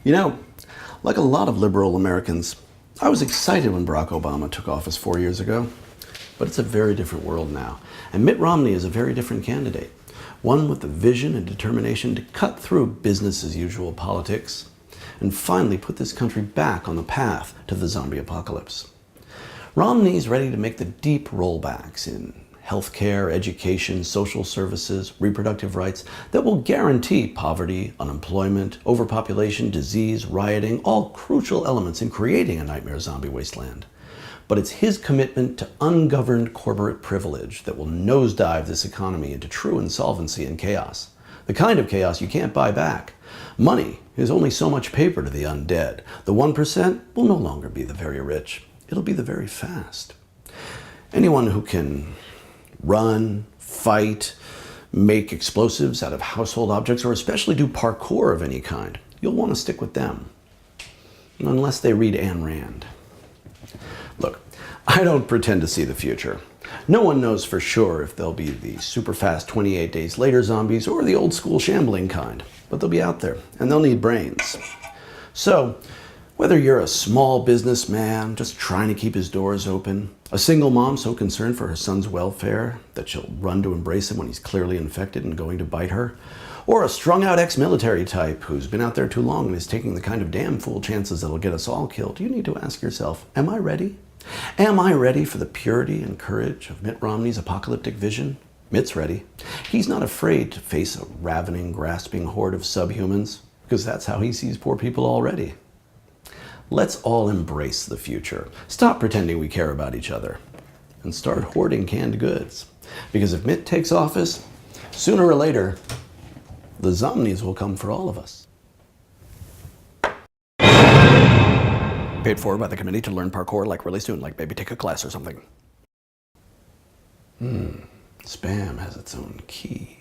You know, like a lot of liberal Americans, I was excited when Barack Obama took office 4 years ago. But it's a very different world now. And Mitt Romney is a very different candidate. One with the vision and determination to cut through business as usual politics and finally put this country back on the path to the zombie apocalypse. Romney's ready to make the deep rollbacks in healthcare, education, social services, reproductive rights that will guarantee poverty, unemployment, overpopulation, disease, rioting, all crucial elements in creating a nightmare zombie wasteland. But it's his commitment to ungoverned corporate privilege that will nosedive this economy into true insolvency and chaos. The kind of chaos you can't buy back. Money is only so much paper to the undead. The 1% will no longer be the very rich. It'll be the very fast. Anyone who can run, fight, make explosives out of household objects, or especially do parkour of any kind, you'll want to stick with them. Unless they read Ayn Rand. Look, I don't pretend to see the future. No one knows for sure if they'll be the super fast 28 days later zombies or the old school shambling kind, but they'll be out there and they'll need brains. So, whether you're a small businessman just trying to keep his doors open, a single mom so concerned for her son's welfare that she'll run to embrace him when he's clearly infected and going to bite her, or a strung-out ex-military type who's been out there too long and is taking the kind of damn fool chances that'll get us all killed, you need to ask yourself, am I ready? Am I ready for the purity and courage of Mitt Romney's apocalyptic vision? Mitt's ready. He's not afraid to face a ravening, grasping horde of subhumans, because that's how he sees poor people already. Let's all embrace the future. Stop pretending we care about each other. And start hoarding canned goods. Because if Mitt takes office, sooner or later, the zombies will come for all of us. Paid for by the committee to learn parkour like really soon, like maybe take a class or something. Spam has its own key.